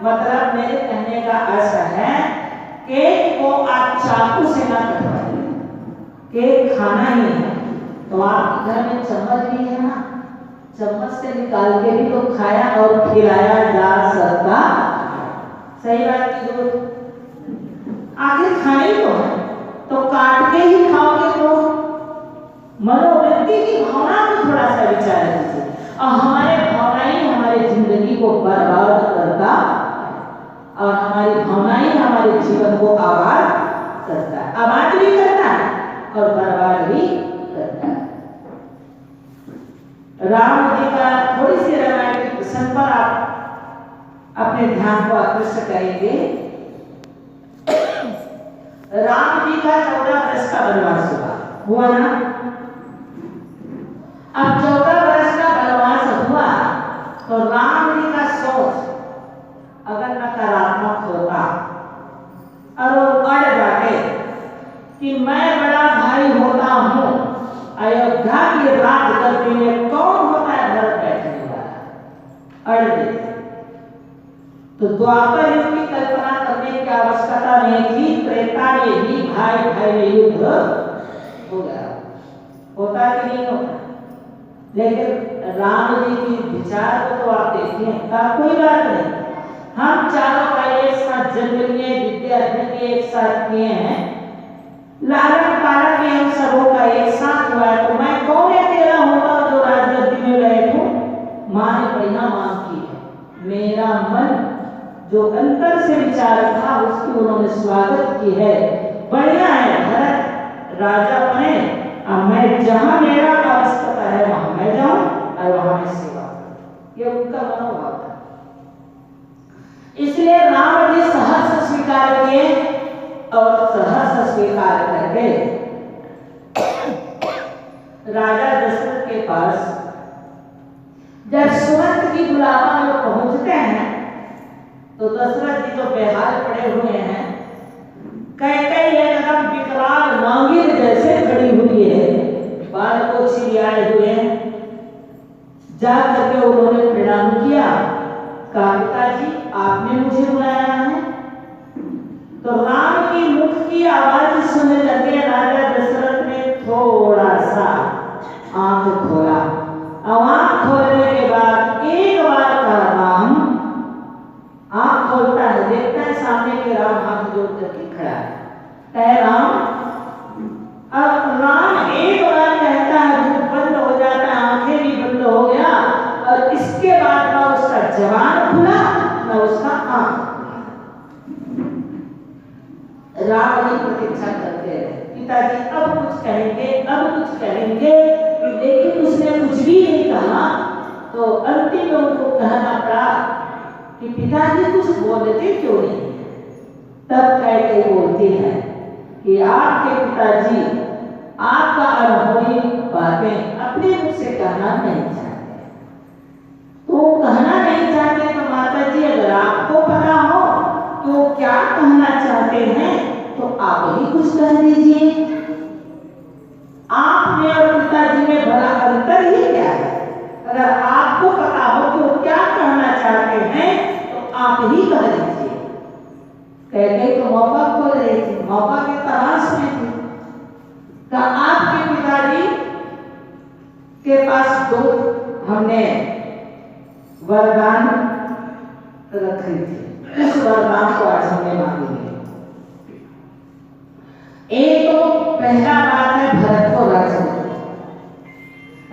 मतलब मेरे कहने का अर्थ है केक को आप चाकू से ना कटवाइए, केक खाना ही है तो आप घर में चम्मच भी है ना, चम्मच से निकाल के भी तो खाया और खिलाया जा सकता। सही बात की जो आखिर खाना ही तो है, तो काट के ही खाओगे तो मनोवृत्ति की भावना को थोड़ा सा विचार कीजिए। और हमारे भावना ही हमारी जिंदगी को बर्बाद करता और हमारी भावना ही हमारे जीवन को आबाद करता है, आबाद भी करता है और बर्बाद भी करता है। राम जी का थोड़ी सी रामायण के प्रसंग पर आप अपने ध्यान को आकृष्ट करेंगे। राम जी का 14 वर्ष का वनवास हुआ ना। अब 14 वर्ष का वनवास हुआ तो राम जी का सोच अगर नकारात्मक होता और वो अड़ जाते कि मैं बड़ा भाई होता हूं, अयोध्या के राजगद्दी में कौन होता है भरत बैठने वाला, अड़ गए तो द्वापर युग की कल्पना करने की आवश्यकता नहीं थी। त्रेता में भी भाई भाई में युद्ध हो गया, होता कि नहीं होता। लेकिन राम जी की विचार को तो आप देखिए, कोई बात नहीं, हम चारों का एक साथ जन्म लिए, विद्या अध्ययन एक साथ किए हैं, लालन पालन भी हम सबों का एक साथ हुआ है, तो मैं कौन अकेला होता जो राजगद्दी में बैठूं। मां ने बढ़िया मांग की है, मेरा मन जो अंतर से विचार था उसकी उन्होंने स्वागत की है, बढ़िया है भरत राजा बने, अब मैं जहां मेरा आवश्यकता है वहां मैं जाऊं और वहां मैं सेवा करूं, ये उनका मनोभाव था। इसलिए राम जी सहर्ष स्वीकार किए और सहर्ष स्वीकार करके राजा दशरथ के पास जब सुमंत की बुलावा में पहुंचते हैं तो दशरथ जी तो बेहाल पड़े हुए हैं, कैकेयी एकदम विकराल नागिन जैसे खड़ी हुई है, बाल को छिड़ियाए हुए। जा करके उन्होंने प्रणाम किया, कहा पिताजी आपने मुझे बुलाया है। तो राम की मुख की आवाज सुनने लगे राजा दशरथ ने थोड़ा सा आंख खोला, आंख खोलने के बाद एक बार कहा राम, आंख खोलता है देखता है सामने के राम हाथ जोड़ करके खड़ा है, कहे राम। अब राम एक बार कहता है मुंह बंद हो जाता है, आंखें भी बंद हो गया और इसके बाद ना उसका जवान खुला ना उसका आंख। राम जी प्रतीक्षा करते रहे, पिताजी अब कुछ कहेंगे अब कुछ कहेंगे, लेकिन उसने कुछ भी नहीं कहा। तो अंतिम में उनको कहना पड़ा कि पिताजी कुछ बोलते क्यों नहीं। तब कैकेयी बोलती है कि आपके पिताजी आपका अनुभवी बातें अपने मुख से कहना नहीं चाहते, तो कहना नहीं चाहते तो माता जी अगर आपको पता हो तो क्या कहना चाहते हैं तो आप ही कुछ कह दीजिए। आप में और पिताजी में बड़ा अंतर ही क्या है, अगर आपको पता हो तो क्या कहना चाहते हैं तो आप ही कह दीजिए। कैकेयी तो मौका खोल रही थी, मौका की तलाश में थी। तो आपके पिताजी के पास दो हमने वरदान रखे थे, उस वरदान को आज हमने मांगेंगे। एक तो पहला बात है भरत को राजा,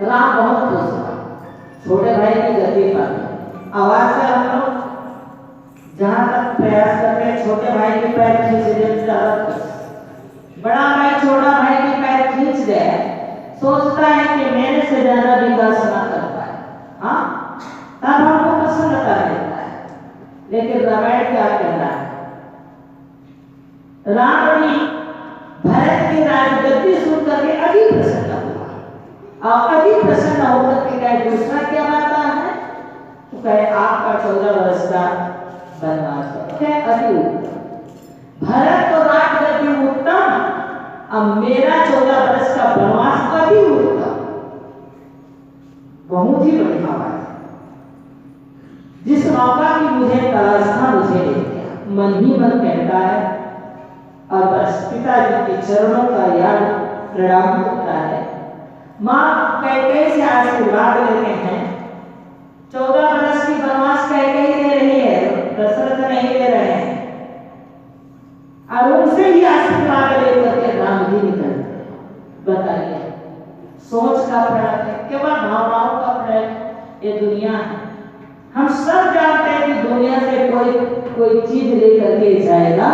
राम बहुत खुश हुआ छोटे भाई की गद्दी पर। आवाज से हम लोग जहां तक प्रयास करते हैं छोटे भाई के पैर खींच दे, बड़ा भाई छोटा भाई के पैर खींच दे, सोचता है कि मेरे से ज्यादा विकास ना कर पाए, हाँ तब हमको प्रसन्नता रहता है। लेकिन रामायण क्या कहना है, राम जी भरत की राजगद्दी सुन करके अति प्रसन्न हुआ और अति प्रसन्न होकर के कहे दूसरा क्या बात है, तो कहे आपका 14 वर्ष का वनवास अति उत्तम, भरत तो राजगद्दी उत्तम, अब मेरा 14 वर्ष का वनवास अति उत्तम, बहुत ही बढ़िया बात है। जिस मौका की मुझे तलाश था मुझे ले गया, मन ही मन कहता है। और बस पिताजी के चरणों का याद प्रणाम होता है। माँ कैकेयी से आशीर्वाद लेते हैं। 14 वर्ष की वनवास कैकेयी दे रही है, दशरथ नहीं दे रहे हैं। और उनसे ही आशीर्वाद लेकर के राम जी निकलते हैं। बताइए, सोच का फर्क है, केवल भावनाओं का फर्क। ये दुनिया है, हम सब जानते हैं कि दुनिया से कोई चीज लेकर के जाएगा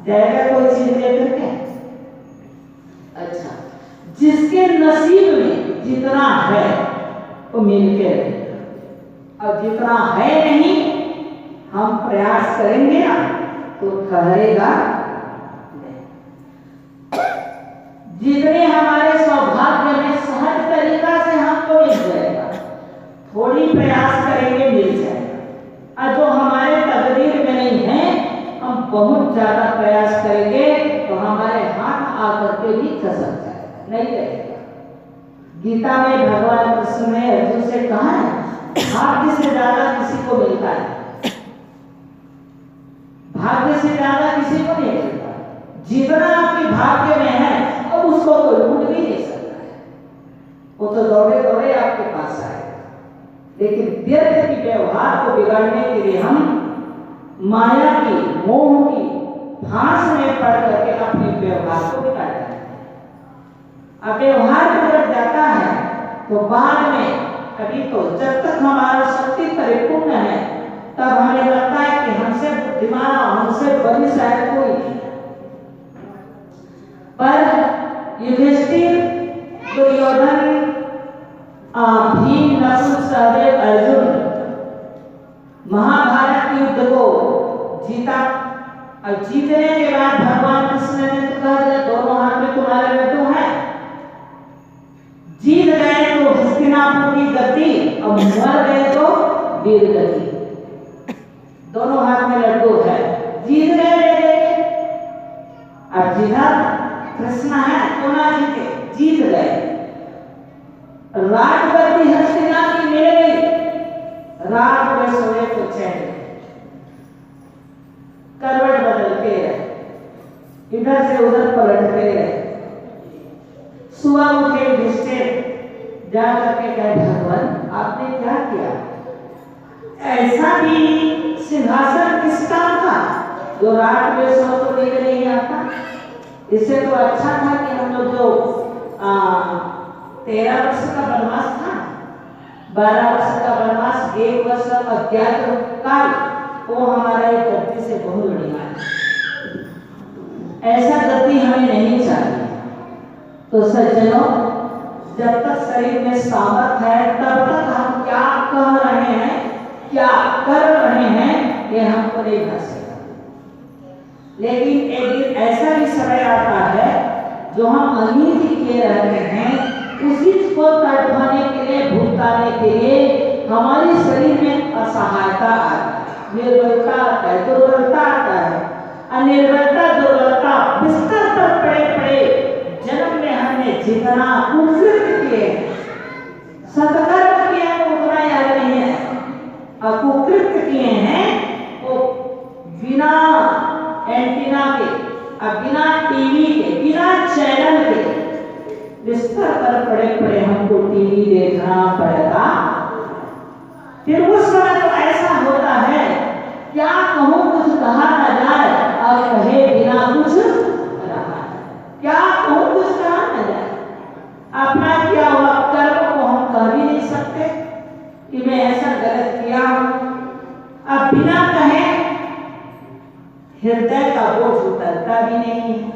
कोई चीज लेकर के। अच्छा, जिसके नसीब में जितना है वो मिलके रहेगा, और जितना है नहीं हम प्रयास करेंगे ना तो ठहरेगा नहीं। जितने हमारे सौभाग्य में सहज तरीका से हमको मिल जाएगा, थोड़ी प्रयास करेंगे मिल जाएगा। और जो हमारे तकदीर में नहीं है, हम बहुत ज्यादा प्रयास करेंगे तो हमारे हाथ आकर के भी खसक जाएगा, नहीं रहेगा। गीता में भगवान कृष्ण ने अर्जुन से कहा है, भाग्य से ज्यादा किसी को मिलता है, भाग्य से ज्यादा किसी को नहीं मिलता। जितना आपके भाग्य में है अब उसको कोई लूट भी नहीं सकता है, वो तो दौड़े दौड़े आपके पास आएगा। लेकिन व्यर्थ की व्यवहार को बिगाड़ने के लिए हम माया की, मोह की फांस में पड़ करके अपने व्यवहार को बिगाड़ देते हैं। अब व्यवहार बिगड़ जाता है तो बाद में कभी तो जब तक हमारा शक्ति परिपूर्ण है तब हमें लगता है कि हमसे बुद्धिमान, हमसे बड़ी शायद कोई नहीं। पर युधिष्ठिर, दुर्योधन, भीम, नकुल, सहदेव, अर्जुन महाभारत युद्ध को जीता। और जीतने के बाद भगवान कृष्ण ने तो कह दिया, दोनों हाथ में तुम्हारे लड्डू है। जीत गए तो हस्तिनापुर की गद्दी, और मर गए तो वीर गति। दोनों हाथ में लड्डू है, जीत गए ले गए। अब जिधर कृष्ण है तो ना जीते, जीत गए। राजगद्दी हस्तिनापुर की मिल गई, रात में सोए तो चैन, करवट बदलते रहे, इधर से उधर पलटते रहे। सुबह उठे युधिष्ठिर, जा करके कहे, भगवान आपने क्या किया? ऐसा भी सिंहासन किस काम का जो रात में सो तो नहीं आता? इससे तो अच्छा था कि हम लोग जो 13 वर्ष का वनवास था, 12 वर्ष का वनवास, 1 वर्ष अज्ञात काल, वो हमारा एक गद्दी से बहुत बढ़िया है। ऐसा गद्दी हमें नहीं चाहिए। तो सज्जनों, जब तक शरीर में सामर्थ्य है तब तक हम क्या कह रहे हैं, क्या कर रहे हैं, ये हमको नहीं बता सकता। लेकिन एक दिन ऐसा भी समय आता है जो हम अनित किए रहते हैं, उसी को तड़पाने के लिए, भुगताने के लिए हमारे शरीर में असहायता आती है, निर्बलता आता है, दुर्बलता आता है। अनिर्बलता, दुर्बलता, बिस्तर पर पड़े पड़े जन्म में हमने जितना कुकृत्य किए, सत्कर्म किए हैं उतना याद नहीं है, और कुकृत्य किए हैं वो बिना एंटीना के, और बिना टीवी के, बिना चैनल के बिस्तर पर पड़े पड़े हमको टीवी देखना पड़ेगा। फिर उस समय तो ऐसा होता है, क्या कहूँ कुछ कहा न जाए, और कहे बिना कुछ रहा। क्या कहूँ कुछ कहा न जाए, अपना क्या हुआ कर्म को हम कह भी नहीं सकते कि मैं ऐसा गलत किया। अब बिना कहे हृदय का बोझ उतरता भी नहीं है।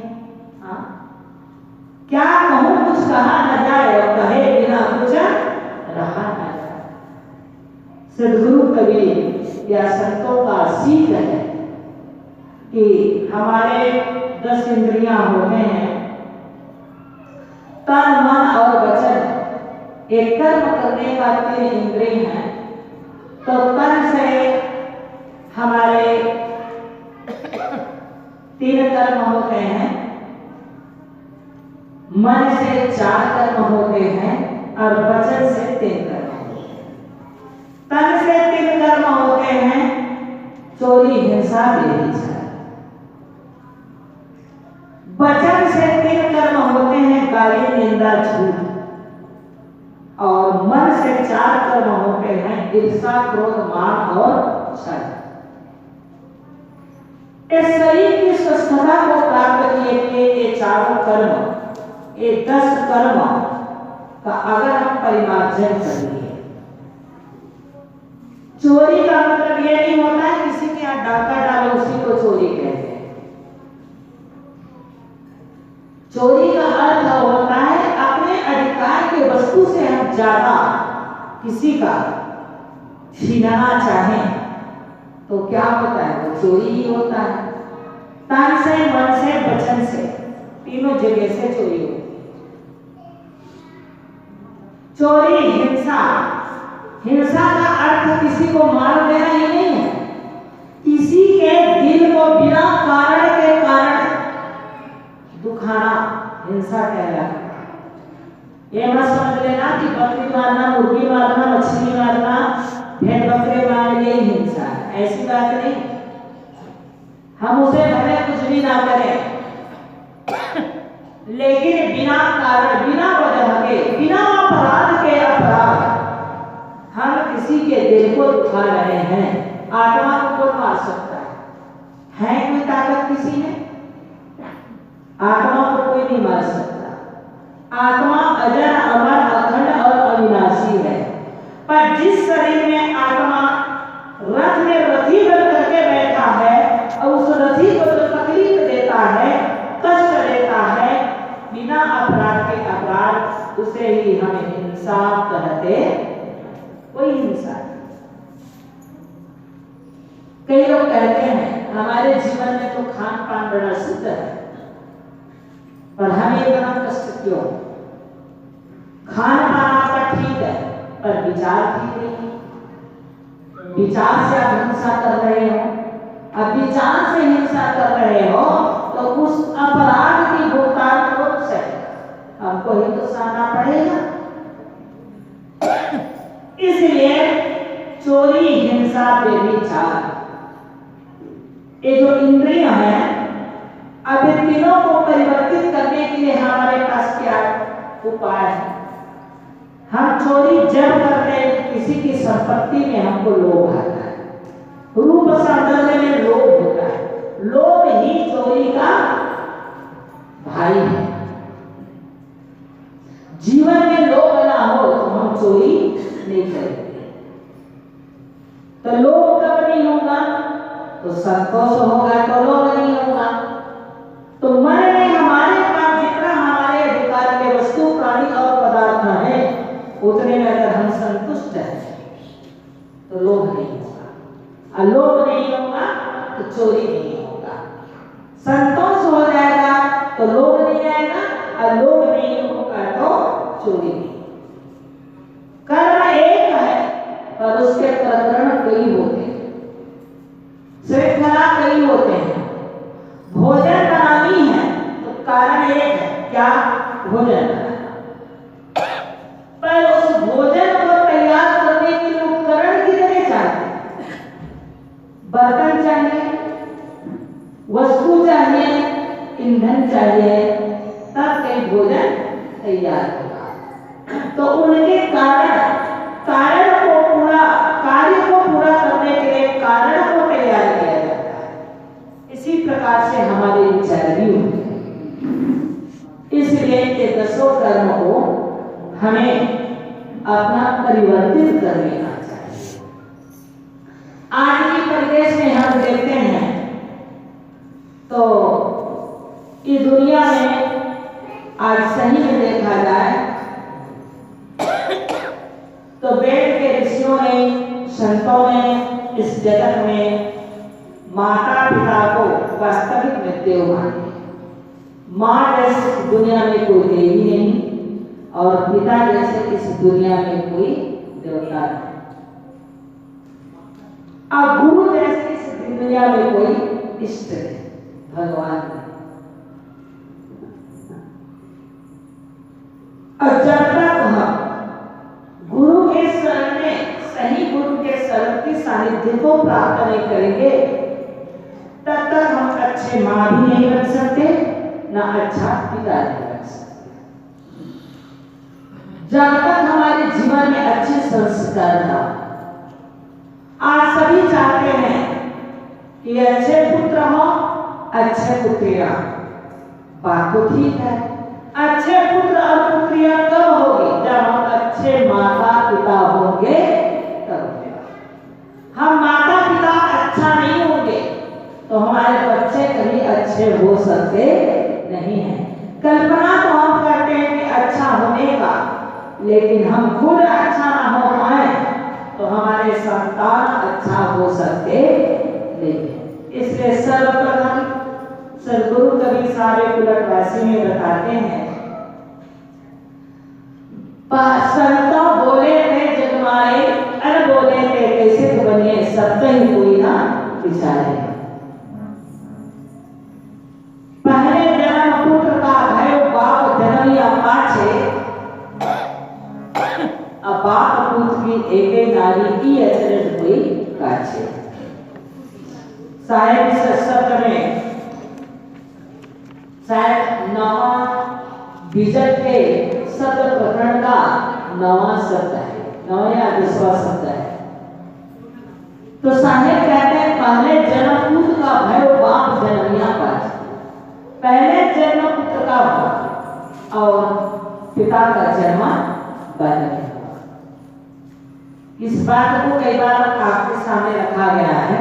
क्या कहूँ कुछ कहा न जाए, और कहे बिना कुछ रहा न जाए। सद्गुरु कबीर या संतों का सीख है कि हमारे 10 इंद्रियां होते हैं, तन, मन और वचन। एक कर्म करने का 3 इंद्रिय हैं। तो तन से हमारे 3 कर्म होते हैं, मन से 4 कर्म होते हैं, और वचन से 3 कर्म होते हैं। तन से 3 चोरी, हिंसा, व्यभिचार। वचन से 3 कर्म होते हैं, गाली, निंदा, झूठ। और मन से 4 कर्म होते हैं, ईर्ष्या, क्रोध, मान और छल। इस शरीर की स्वस्थता को प्राप्त किए हुए ये चारों कर्म, ये 10 कर्म का अगर हम परिमार्जन कर लिए, चोरी का मतलब ये नहीं होता है किसी के यहाँ डाका डालो उसी को चोरी कहते हैं। चोरी का अर्थ होता है अपने अधिकार के वस्तु से हम ज्यादा किसी का छीनना चाहें तो क्या होता है, वो चोरी ही होता है। तन से, मन से, वचन से, तीनों जगह से चोरी होती है। चोरी, हिंसा, हिंसा का अर्थ किसी को मार देना ही नहीं है, किसी के दिल को बिना कारण के कारण दुखाना हिंसा कहलाता है। ये मत समझ लेना कि बकरी मारना, मुर्गी मारना, मछली मारना, भेड़ बकरे मारना यही हिंसा है, ऐसी बात नहीं। हम उसे भले कुछ भी ना करें लेकिन बिना कारण, बिना वजह के, बिना अपराध के अपराध हम किसी के दिल को दुखा रहे हैं। आत्मा को कौन मार सकता है कोई ताकत किसी में? आत्मा को कोई नहीं मार सकता। आत्मा अजर, अमर, अखंड और अविनाशी है। पर जिस शरीर में आत्मा रथ में रथी बन करके बैठा है और उस रथी को जो तकलीफ देता है, कष्ट देता है, बिना अपराध के अपराध, उसे ही हम हिंसा कहते। कोई हिंसा नहीं। कई लोग कहते हैं हमारे जीवन में तो खान पान बड़ा शुद्ध है, पर हमें इतना कष्ट क्यों? खान पान आपका ठीक है पर विचार ठीक नहीं। विचार से आप हिंसा कर रहे हो, अब विचार से हिंसा कर रहे हो तो उस अपराध की भुगतान कौन से हमको ही तो सहना पड़ेगा। इसलिए चोरी, हिंसा, व्यभिचार, ये जो इंद्रियां हैं, अब इन तीनों को परिवर्तित करने के लिए हमारे पास क्या उपाय है? हम चोरी जब करते हैं किसी की संपत्ति में हमको लोभ आता है, रूप सौंदर्य में लोभ होता है, लोभ ही चोरी का भाई है। जीवन में लोभ ना हो तो हम चोरी नहीं करेंगे। तो लोभ कब नहीं होगा? तो संतोष होगा तो लोभ नहीं होगा। तो मन में हमारे पास जितना हमारे अधिकार के वस्तु, प्राणी और पदार्थ है, उतने में अगर हम संतुष्ट हैं तो लोभ नहीं होगा। लोभ नहीं होगा तो चोरी नहीं होगा। संतोष हो जाएगा तो लोभ नहीं आएगा, और लोभ नहीं होगा तो चोरी नहीं। कर्म एक है पर उसके प्रकरण कई होते हैं, श्रृंखला कई होते हैं। भोजन बनानी है तो कारण एक है, क्या? भोजन। पर उस भोजन को तैयार करने के लिए उपकरण कितने चाहिए? बर्तन चाहिए, वस्तु चाहिए, ईंधन चाहिए, तब कहीं भोजन तैयार होगा। तो उनके कारण को पूरा, कार्य को पूरा करने के लिए कारण को तैयार किया जाता है। इसी प्रकार से हमारे विचार भी होते हैं। इसलिए ये 10 कर्म को हमें अपना परिवर्तित कर लेना चाहिए। आज की परिवेश में हम देखते हैं तो इस दुनिया में आज सही में देखा जाए तो वेद के ऋषियों ने, संतों ने इस जगत में माता पिता को वास्तविक में देव माने। माँ जैसे दुनिया में कोई देवी नहीं और पिता जैसे इस दुनिया में कोई देवता नहीं, और गुरु जैसे इस दुनिया में कोई इष्ट नहीं, भगवान नहीं। और जब तक हम गुरु के शरण में, सही गुरु के शरण की सानिध्य को प्राप्त नहीं करेंगे तब तक हम अच्छे माँ भी नहीं बन सकते, ना अच्छा पिता नहीं बन सकते। जब तक हमारे जीवन में अच्छे संस्कार ना, आज सभी चाहते हैं कि अच्छे पुत्र हो, अच्छे पुत्रियां। बात तो ठीक है, अच्छे पुत्र और पुत्रियां कब होगी? जब हम अच्छे माता पिता होंगे तब होगा। हम माता पिता अच्छा नहीं होंगे तो हमारे बच्चे कभी अच्छे हो सकते नहीं हैं। कल्पना तो हम करते हैं कि अच्छा होने का, लेकिन हम खुद अच्छा ना हो पाए तो हमारे संतान अच्छा हो सकते नहीं है। इसलिए सर्वप्रथम सदगुरु कबीर साहब उलटवासी में बताते हैं, संतो बोले थे जगमाए, अन बोले थे कैसे तो बनिए, सब ही कोई ना विचारे। पहले जन्म पुत्र का भयो बाप जन्मिया पाछे, अब बाप पुत्र की एक नारी की अचरज हुई काछे। साहेब इस शब्द में शायद नवा बीजक के शब्द प्रकरण का नवा शब्द है, नया दूसरा शब्द है। तो साहेब कहते हैं पहले जन्म पुत्र का भयो बाप जन्मिया पाछे, पहले जन्म पुत्र का हुआ और पिता का जन्म बाद में हुआ। इस बात को कई बार आपके सामने रखा गया है।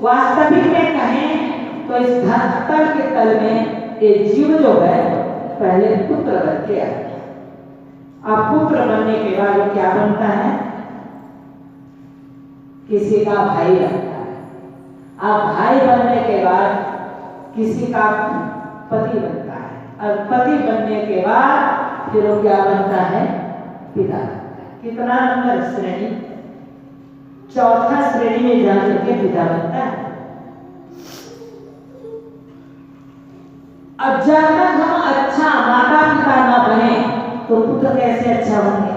वास्तविक में कहें तो इस धरातल के तल में ये जीव जो है पहले पुत्र बन के आया। अब पुत्र बनने के बाद वो क्या बनता है? किसी का भाई बनता है। अब भाई बनने के बाद किसी का पति बनता है, और पति बनने के बाद फिर वो क्या बनता है? पिता बनता है। कितना नंबर श्रेणी? चौथा श्रेणी में जाकर के पिता बनता है। अब जब तक हम अच्छा माता पिता न बने तो पुत्र कैसे अच्छा होंगे?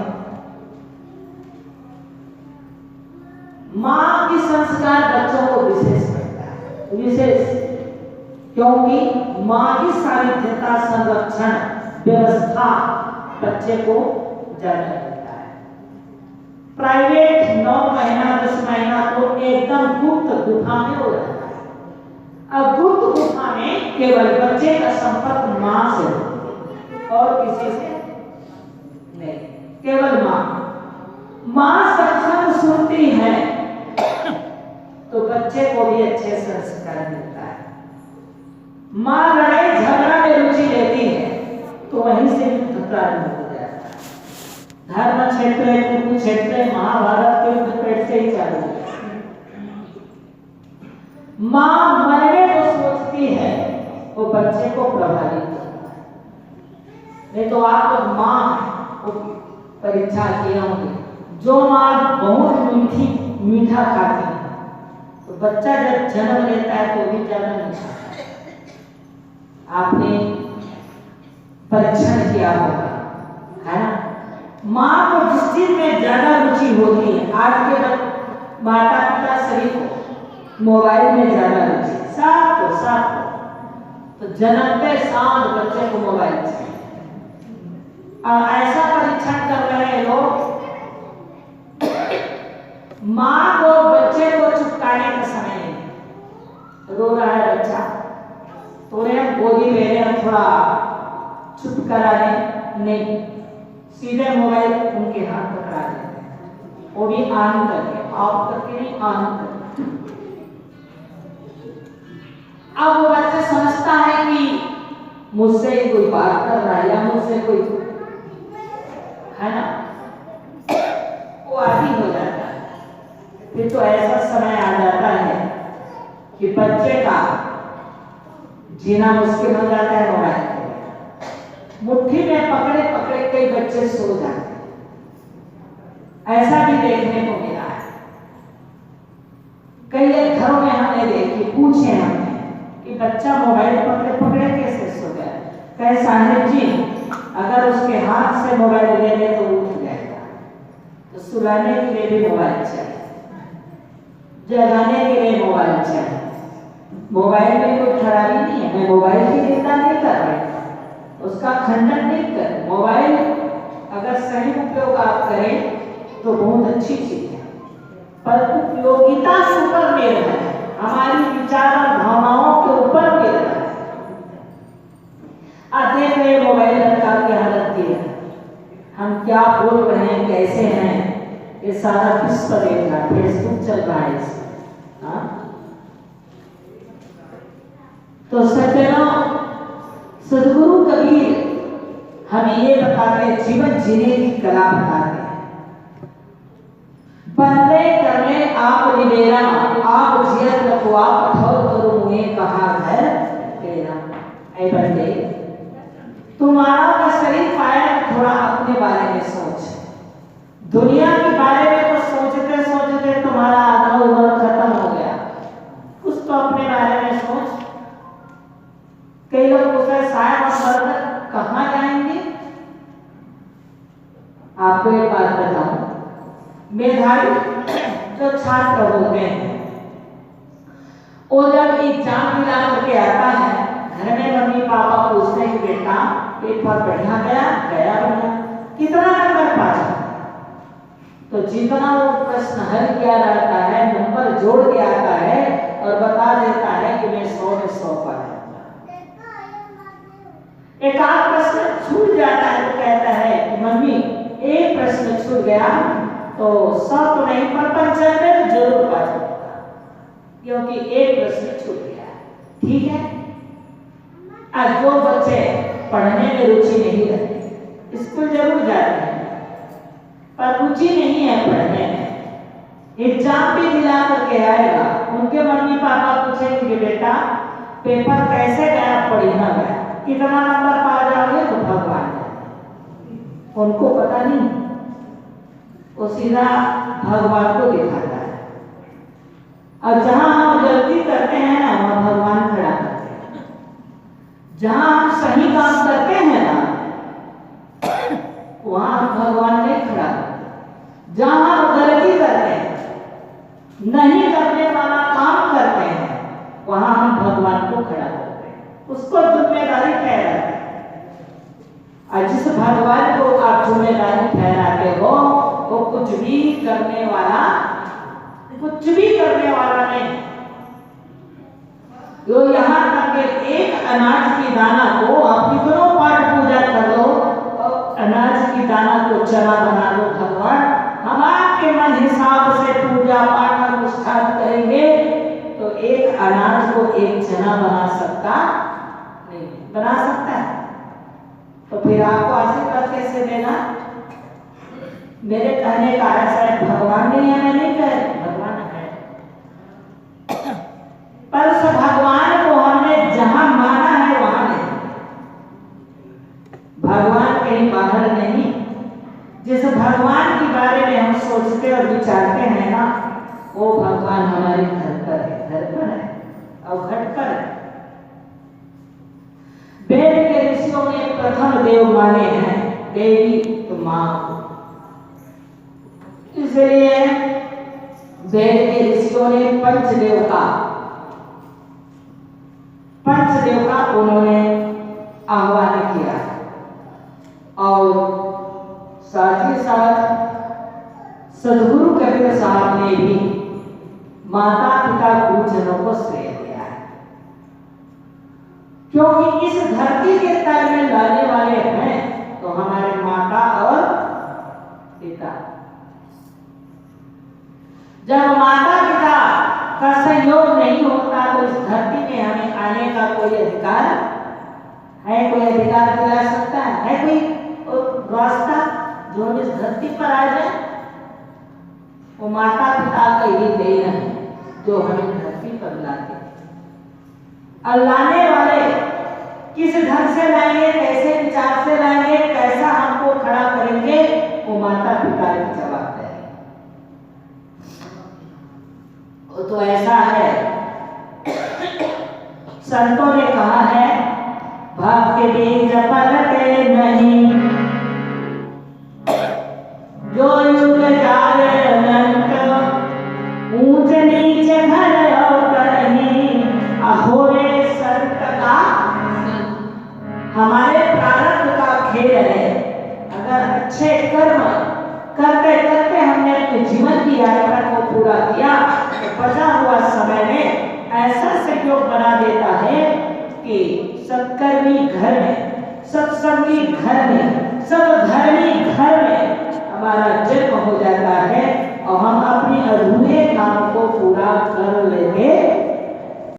माँ की संस्कार बच्चों को विशेष करता है, विशेष, क्योंकि माँ की सानिध्यता, संरक्षण, व्यवस्था बच्चे को ज्यादा करता है। प्राइवेट 9 महीना 10 महीना तो एकदम गुप्त गुफा में हो रहा है। अब गुप्त गुफा में केवल बच्चे का संपर्क माँ से और किसी से नहीं, केवल माँ। माँ सत्संग सुनती है तो बच्चे को भी अच्छे संस्कार मिलता है। माँ लड़ाई झगड़ा में रुचि लेती है तो वहीं से युद्ध प्रारंभ हो जाता है। धर्म क्षेत्र, कुरुक्षेत्र, महाभारत के युद्ध पेट से ही चालू है। माँ मरने को सोचती है, वो बच्चे को प्रभावित करता है। नहीं तो आप लोग माँ को परीक्षा किए होंगे, जो माँ बहुत मीठा खाती है तो बच्चा जब जन्म लेता है तो भी ज्यादा नहीं खाता। आपने परीक्षण किया होगा, है ना? माँ को जिस चीज में ज्यादा रुचि होती है, आज के माता पिता सभी को मोबाइल में ज्यादा रुचि, साथ तो जन्मते साथ बच्चे को मोबाइल चाहिए। और ऐसा परीक्षण कर रहे हैं लोग, माँ को बच्चे को चुपकाने का समय नहीं। रो रहा है बच्चा, थोड़े हम गोदी ले रहे हैं, थोड़ा चुप करा रहे, नहीं, सीधे मोबाइल उनके हाथ पकड़ा देते हैं, वो भी ऑन करके, ऑफ करके नहीं, ऑन करके। अब वो बच्चा समझता है कि मुझसे कोई बात कर रहा है या मुझसे कोई, है ना, वो आदि हो जाता है। फिर तो ऐसा समय आ जाता है कि बच्चे का जीना मुश्किल हो जाता है। मोबाइल मुट्ठी में पकड़े पकड़े कई बच्चे सो जाते हैं, ऐसा भी देखने को मिला है। कई घरों में हमने देखी, पूछे हमने कि बच्चा मोबाइल पकड़े पकड़े कैसे सो गया? कहे साहेब जी, अगर उसके हाथ से मोबाइल ले ले तो उठ जाएगा, तो सुलाने के लिए भी मोबाइल चाहिए। जगाने के लिए मोबाइल चाहिए। मोबाइल में कोई खराबी नहीं है, मैं मोबाइल की निंदा नहीं कर रही, उसका खंडन नहीं कर। मोबाइल अगर सही उपयोग आप करें तो बहुत अच्छी चीज है, पर उपयोगिता से ऊपर निर्भर है, हमारी विचार और भावनाओं के ऊपर निर्भर है। आप देख रहे मोबाइल का क्या हालत है, हम क्या बोल रहे हैं, कैसे हैं, ये सारा विश्व देख रहा है, फेसबुक चल रहा है इसमें। तो सज्जनों, सदगुरु कबीर हमें ये बताते, जीवन जीने की कला बताते हैं। बंदे करने आप निवेरा, आप जियत रखो आप कठोर करो मुझे कहा घर तेरा। ऐ बंदे, तुम्हारा का शरीर पाया, थोड़ा अपने बारे में सोच। दुनिया के बारे में तो सोचते सोचते तुम्हारा आधा उम्र खत्म हो गया, कुछ तो अपने बारे में सोच। कई लोग पूछते शायद हम मरकर कहाँ जाएंगे। आपको एक बात बताऊं, मेधावी जो छात्र होते हैं वो जब एग्जाम दिला करके आता है, घर में मम्मी पापा पूछते हैं कि बेटा पेपर बढ़िया गया, बढ़िया, कितना नंबर पाया, तो जितना वो प्रश्न हल किया जाता है, नंबर जोड़ के आता है और बता देता है कि मैं 100 में 100 पाया। एक आध प्रश्न छूट जाता है तो कहता है कि मम्मी एक प्रश्न छूट गया तो 100 तो नहीं पर 95 तो जरूर पा जाऊंगा, क्योंकि एक प्रश्न छूट गया। ठीक है, आज जो बच्चे पढ़ने में रुचि नहीं रखते, स्कूल जरूर जाते हैं पर रुचि नहीं है पढ़ने में, एग्जाम भी दिला करके आएगा, उनके मम्मी पापा पूछेंगे कि बेटा पेपर कैसे गया, बढ़िया गया, कितना नंबर पा जाओगे, तो भगवान उनको पता नहीं, वो सीधा भगवान को दिखाता है। और जहां हम गलती करते हैं ना, वहां भगवान खड़ा करते हैं। जहां हम सही काम करते हैं ना, वहां भगवान नहीं खड़ा करते। जहां हम गलती करते हैं, नहीं करने वाला काम करते हैं, वहां हम भगवान को खड़ा करते हैं, उसको जिम्मेदारी ठहराते हैं। और जिस भगवान को आप जिम्मेदारी ठहराते हो, वो कुछ भी करने वाला नहीं। तो यहाँ तक कि एक अनाज की दाना को आप कितनों पाठ पूजा कर लो, अनाज की दाना को चना बना लो, भगवान हम आपके मन हिसाब से पूजा पाठ अनुष्ठान करेंगे, तो एक अनाज को एक चना बना सकता नहीं, बना सकता है? तो फिर आपको आशीर्वाद कैसे देना? मेरे कहने का ऐसा भगवान नहीं है, मैं नहीं कह रही, भगवान है, पर उस भगवान को हमने जहां माना है वहां नहीं। भगवान कहीं बाहर नहीं, जिस भगवान के बारे में हम सोचते और विचारते हैं ना, वो भगवान हमारे घर पर है, घर पर है और घट पर है। वेद के ऋषियों ने प्रथम देव माने हैं देवी तो मां, इसलिए वेद के ऋषियों ने पंचदेव का उन्होंने आह्वान किया, और साथ ही साथ सदगुरु कबीर साहब ने भी माता पिता गुरुजनों को श्रेय दिया है, क्योंकि इस धरती के तल में लाने वाले हैं तो हमारे माता और पिता। जब माता पिता का सहयोग नहीं होता तो इस धरती में हमें आने का कोई अधिकार है? कोई अधिकार दिला सकता है कोई रास्ता जो हम इस धरती पर आ जाए? वो माता पिता का ही देन है जो हमें धरती पर लाते हैं। और लाने वाले किस ढंग से लाएंगे, कैसे विचार से लाएंगे, कैसा हमको खड़ा करेंगे, वो माता पिता की जवाबदारी। तो ऐसा है, संतों ने कहा है भक्ति बीज पलटे नहीं, जो युग जाए अनंत ऊंच नीचे घर और करही अहोरे संत का हमारे प्रारब्ध का खेल है। अगर अच्छे कर्म करते करते हमने अपने जीवन की यात्रा को पूरा किया तो बचा हुआ समय में ऐसा संयोग बना देता है कि सत्कर्मी घर में, सत्संगी घर में, सब घर